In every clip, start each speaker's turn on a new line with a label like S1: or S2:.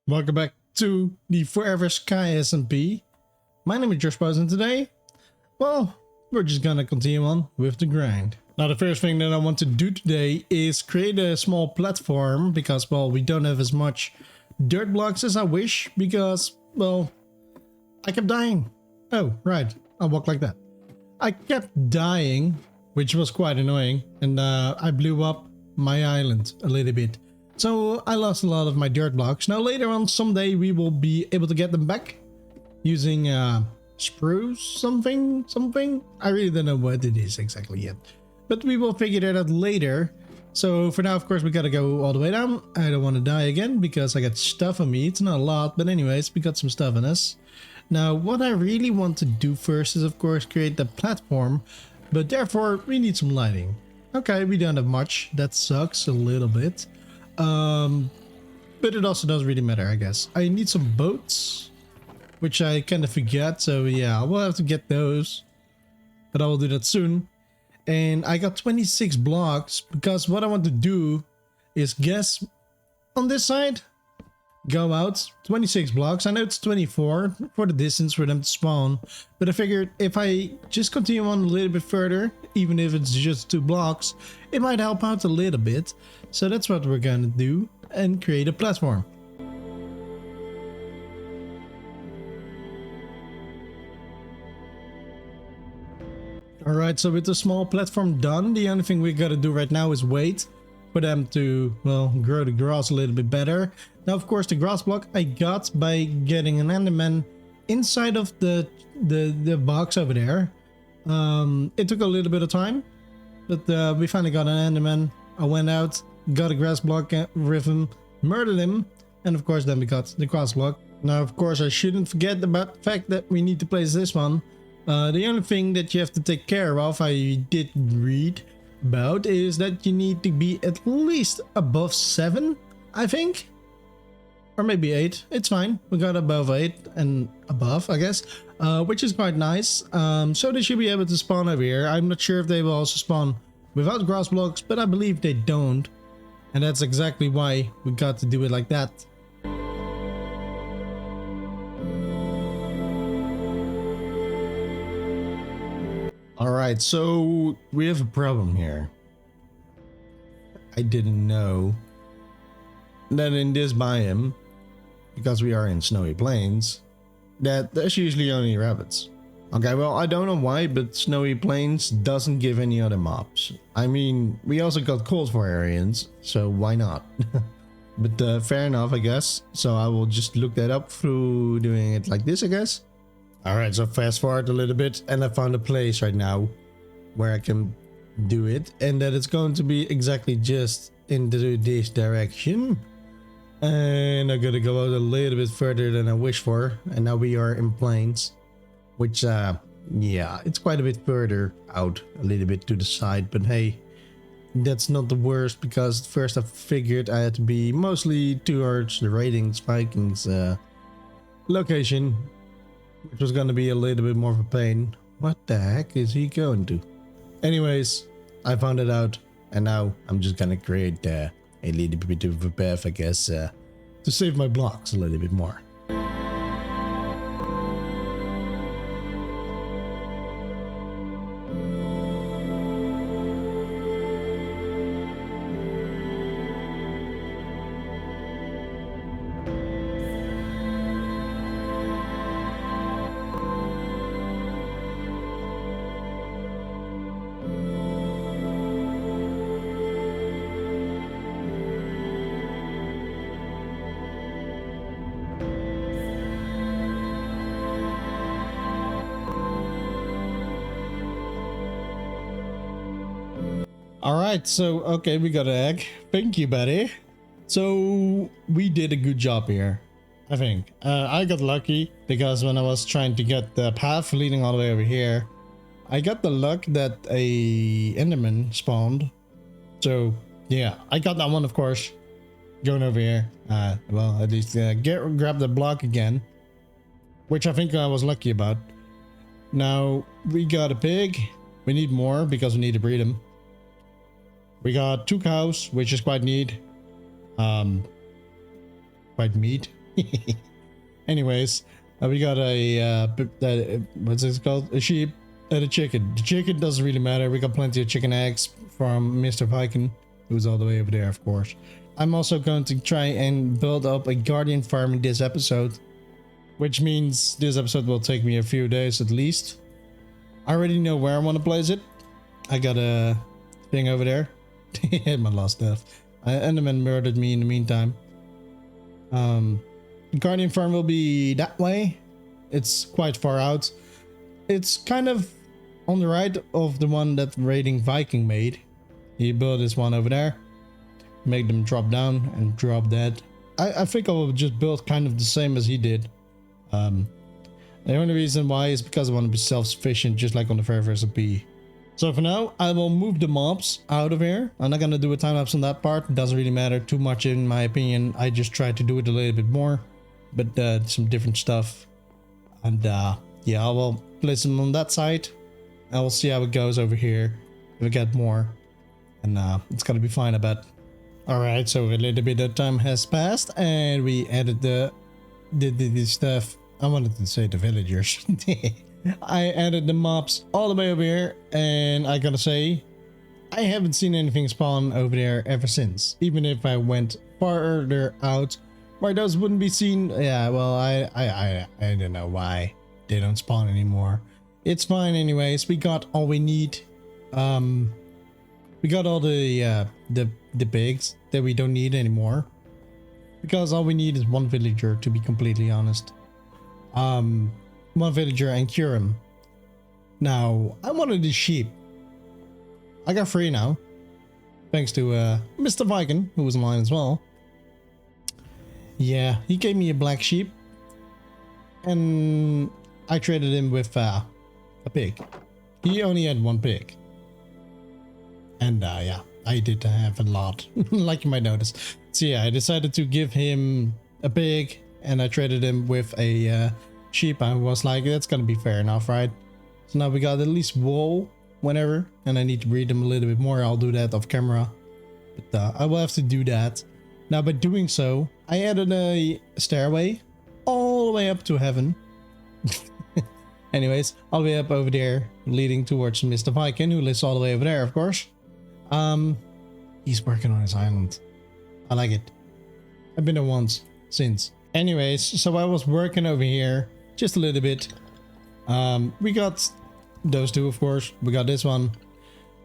S1: Welcome back to the Forever Sky SMP. My name is Josh Buzz, and today, well, we're just gonna continue on with the grind. Now, the first thing that I want to do today is create a small platform because, well, we don't have as much dirt blocks as I wish because, well, I kept dying. Oh, right, I walk like that. I kept dying, which was quite annoying, and I blew up my island a little bit. So I lost a lot of my dirt blocks. Now later on, someday we will be able to get them back using spruce something. I really don't know what it is exactly yet, but we will figure that out later. So for now, of course, we gotta go all the way down. I don't want to die again because I got stuff on me. It's not a lot, but anyways, we got some stuff on us. Now what I really want to do first is, of course, create the platform, but therefore we need some lighting. Okay, we don't have much. That sucks a little bit. But it also doesn't really matter, I guess. I need some boats, which I kind of forget, so yeah, I will have to get those, but I will do that soon. And I got 26 blocks because what I want to do is guess on this side, go out 26 blocks. I know it's 24 for the distance for them to spawn, but I figured if I just continue on a little bit further, even if it's just 2 blocks, it might help out a little bit. So that's what we're gonna do and create a platform. Alright, so with the small platform done, the only thing we gotta do right now is wait for them to, well, grow the grass a little bit better. Now, of course, the grass block I got by getting an enderman inside of the box over there. It took a little bit of time, but we finally got an enderman. I went out, got a grass block with him, murdered him, and of course then we got the grass block. Now, of course, I shouldn't forget about the fact that we need to place this one. The only thing that you have to take care of, I did read about, is that you need to be at least above 7, I think. Or maybe 8. It's fine. We got above 8 and above, I guess, which is quite nice. So they should be able to spawn over here. I'm not sure if they will also spawn without grass blocks, but I believe they don't. And that's exactly why we got to do it like that. Alright, so we have a problem here. I didn't know that in this biome, because we are in snowy plains, that there's usually only rabbits. Okay, well, I don't know why, but snowy plains doesn't give any other mobs. I mean, we also got cold variants, so why not? But fair enough, I guess. So I will just look that up through doing it like this, I guess. Alright, so fast forward a little bit, and I found a place right now where I can do it, and that it's going to be exactly just into this direction. And I'm gonna go out a little bit further than I wish for, and now we are in plains, which yeah, it's quite a bit further out, a little bit to the side, but hey, that's not the worst, because first I figured I had to be mostly towards the TheRaidingViking location, which was gonna be a little bit more of a pain. What the heck is he going to? Anyways, I found it out, and now I'm just gonna create a little bit of a path, I guess, to save my blocks a little bit more. Alright, so, okay, we got an egg. Thank you, buddy. So, we did a good job here, I think. I got lucky, because when I was trying to get the path leading all the way over here, I got the luck that a enderman spawned. So, yeah, I got that one, of course, going over here. Well, at least grab the block again, which I think I was lucky about. Now, we got a pig. We need more, because we need to breed them. We got 2 cows, which is quite neat. Quite meat. Anyways, we got a what's this called? A sheep and a chicken. The chicken doesn't really matter. We got plenty of chicken eggs from Mr. Viking, who's all the way over there, of course. I'm also going to try and build up a guardian farm in this episode, which means this episode will take me a few days at least. I already know where I want to place it. I got a thing over there. My last death. Enderman murdered me in the meantime. Guardian farm will be that way. It's quite far out. It's kind of on the right of the one that TheRaidingViking made. He built this one over there. Make them drop down and drop dead. I think I will just build kind of the same as he did. The only reason why is because I want to be self-sufficient, just like on the very first SMP. So for now, I will move the mobs out of here. I'm not gonna do a time-lapse on that part. It doesn't really matter too much in my opinion. I just try to do it a little bit more, but some different stuff. And yeah, I will place them on that side. I will see how it goes over here. If we get more, and it's gonna be fine, I bet. Alright, so a little bit of time has passed and we added the stuff. I wanted to say the villagers. I added the mobs all the way over here, and I gotta say, I haven't seen anything spawn over there ever since. Even if I went farther out where those wouldn't be seen. Yeah, well, I don't know why they don't spawn anymore. It's fine anyways. We got all we need. We got all the pigs that we don't need anymore, because all we need is one villager, to be completely honest. One villager and cure him. Now, I wanted the sheep. I got 3 now, thanks to Mr. Viking, who was online as well. Yeah, he gave me a black sheep, and I traded him with a pig. He only had 1 pig. And yeah, I did have a lot, like you might notice. So yeah, I decided to give him a pig, and I traded him with a sheep. I was like, that's gonna be fair enough, right? So now we got at least wool whenever, and I need to breed them a little bit more. I'll do that off camera, but I will have to do that. Now by doing so, I added a stairway all the way up to heaven. Anyways, all the way up over there, leading towards Mr. Viking, who lives all the way over there, of course. He's working on his island. I like it. I've been there once since. Anyways, so I was working over here just a little bit. We got those 2, of course. We got this one.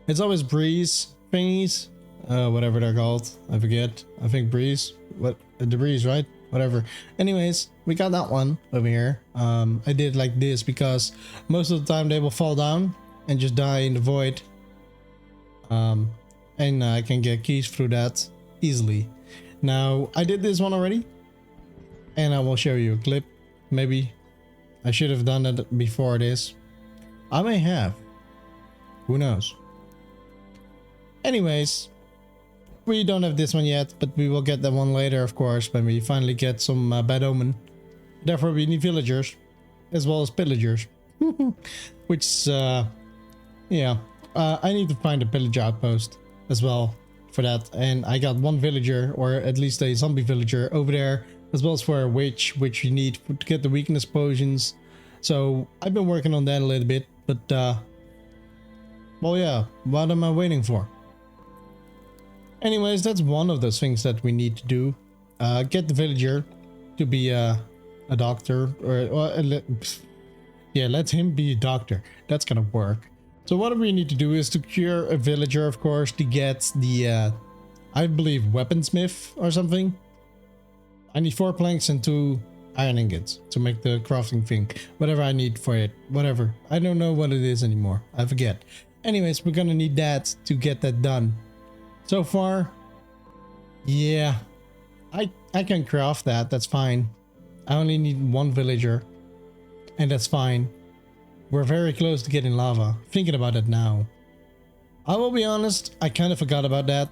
S1: It's always breeze thingies, whatever they're called. I forget. I think breeze. What, the breeze, right? Whatever. Anyways, we got that one over here. I did like this because most of the time they will fall down and just die in the void. And I can get keys through that easily. Now, I did this one already, and I will show you a clip. Maybe I should have done it before this. I may have. Who knows? Anyways, we don't have this one yet, but we will get that one later, of course, when we finally get some bad omen. Therefore, we need villagers, as well as pillagers. Which, yeah. I need to find a pillager outpost as well for that. And I got 1 villager, or at least a zombie villager over there, as well as for a witch, which you need to get the weakness potions. So I've been working on that a little bit, but well, yeah, what am I waiting for? Anyways, that's one of those things that we need to do. Get the villager to be a doctor, or yeah, let him be a doctor. That's gonna work. So what we need to do is to cure a villager, of course, to get the, I believe, weaponsmith or something. I need 4 planks and 2 iron ingots to make the crafting thing. Whatever I need for it. Whatever. I don't know what it is anymore. I forget. Anyways, we're gonna need that to get that done. So far, yeah, I can craft that. That's fine. I only need 1 villager, and that's fine. We're very close to getting lava. Thinking about it now. I will be honest, I kind of forgot about that.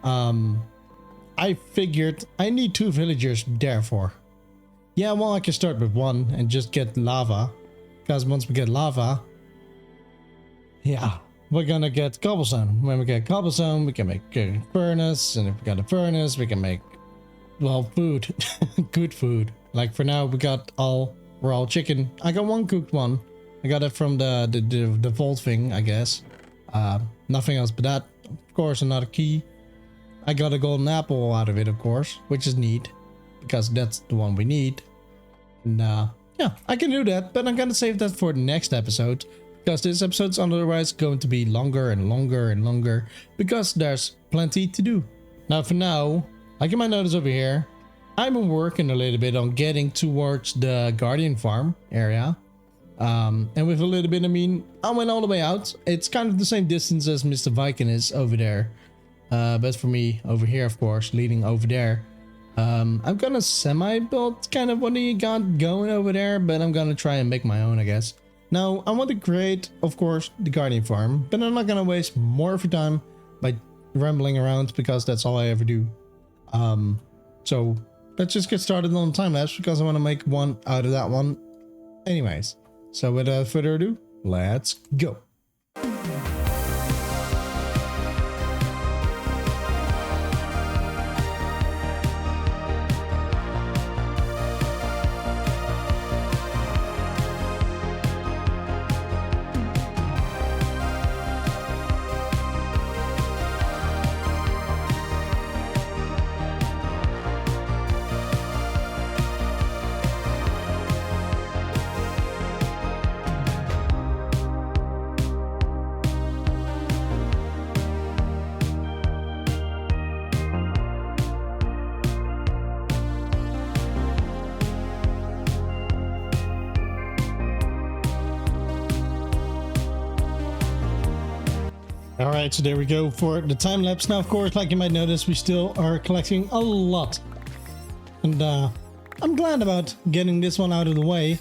S1: I figured I need 2 villagers, therefore. Yeah, well, I can start with 1 and just get lava. Because once we get lava, yeah, we're gonna get cobblestone. When we get cobblestone, we can make a furnace. And if we got a furnace, we can make well, food. Good food. Like for now, we got all raw chicken. I got one cooked one. I got it from the vault thing, I guess. Nothing else but that. Of course, another key. I got a golden apple out of it, of course, which is neat because that's the one we need. And yeah, I can do that, but I'm gonna save that for the next episode because this episode's otherwise going to be longer and longer and longer because there's plenty to do. Now, for now, like you might notice over here, I've been working a little bit on getting towards the Guardian farm area. And with a little bit, I mean, I went all the way out. It's kind of the same distance as Mr. Viking is over there. But for me, over here, of course, leading over there. I'm gonna semi-build kind of what you got going over there, but I'm gonna try and make my own, I guess. Now, I want to create, of course, the Guardian farm, but I'm not gonna waste more of your time by rambling around because that's all I ever do. So let's just get started on the time lapse because I want to make one out of that one anyways. So without further ado, let's go. Alright, so there we go for the time lapse. Now, of course, like you might notice, we still are collecting a lot. And I'm glad about getting this one out of the way.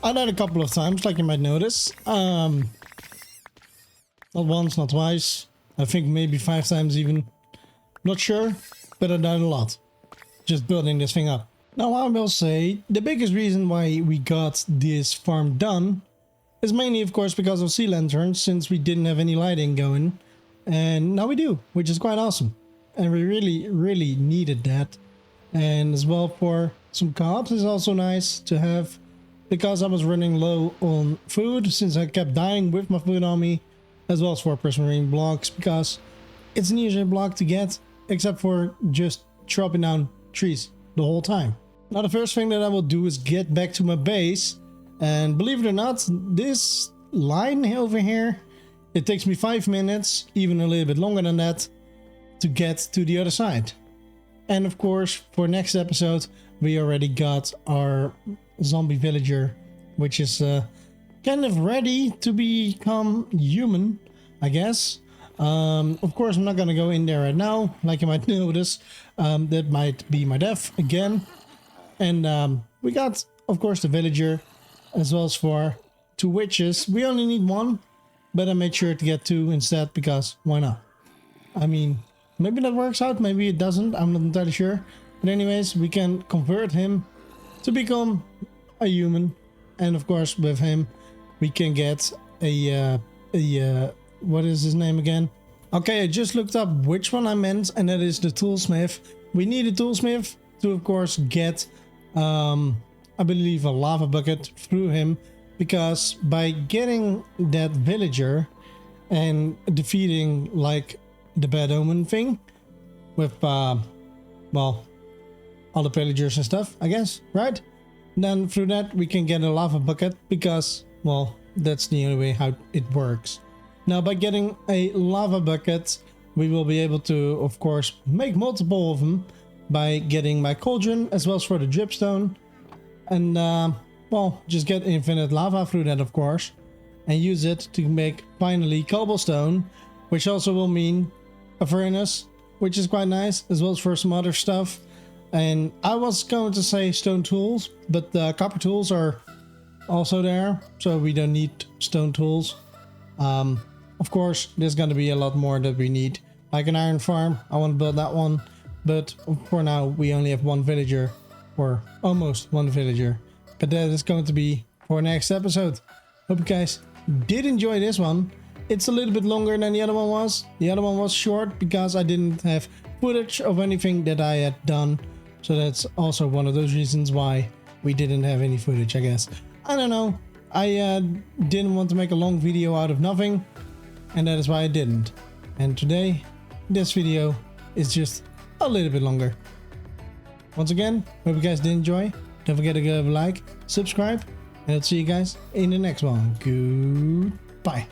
S1: I died a couple of times, like you might notice. Not once, not twice. I think maybe 5 times even. Not sure, but I died a lot. Just building this thing up. Now, I will say, the biggest reason why we got this farm done is mainly, of course, because of sea lanterns, since we didn't have any lighting going. And now we do, which is quite awesome. And we really, really needed that. And as well for some co-ops is also nice to have, because I was running low on food, since I kept dying with my food on me, as well as for prismarine blocks, because it's an easier block to get, except for just chopping down trees the whole time. Now, the first thing that I will do is get back to my base. And believe it or not, this line over here, it takes me 5 minutes, even a little bit longer than that, to get to the other side. And of course, for next episode, we already got our zombie villager, which is kind of ready to become human, I guess. Of course, I'm not gonna go in there right now, like you might notice. That might be my death again. And we got, of course, the villager, as well as for 2 witches. We only need 1, but I made sure to get 2 instead because why not? I mean, maybe that works out, maybe it doesn't, I'm not entirely sure. But anyways, we can convert him to become a human. And of course, with him, we can get a what is his name again? Okay, I just looked up which one I meant, and that is the toolsmith. We need a toolsmith to, of course, get I believe a lava bucket through him, because by getting that villager and defeating like the bad omen thing with well, all the villagers and stuff, I guess, right? Then through that we can get a lava bucket, because well, that's the only way how it works. Now, by getting a lava bucket, we will be able to, of course, make multiple of them by getting my cauldron as well as for the dripstone. And well, just get infinite lava through that, of course, and use it to make finally cobblestone, which also will mean a furnace, which is quite nice, as well as for some other stuff. And I was going to say stone tools, but the copper tools are also there, so we don't need stone tools. Of course, there's going to be a lot more that we need, like an iron farm. I want to build that one, but for now we only have 1 villager. Or almost 1 villager, but that is going to be for next episode. Hope you guys did enjoy this one. It's a little bit longer than the other one was. The other one was short because I didn't have footage of anything that I had done.
S2: So that's also one of those reasons why we didn't have any footage, I guess. I don't know. I didn't want to make a long video out of nothing, and that is why I didn't. And today, this video is just a little bit longer. Once again, hope you guys did enjoy. Don't forget to give a like, subscribe, and I'll see you guys in the next one. Goodbye.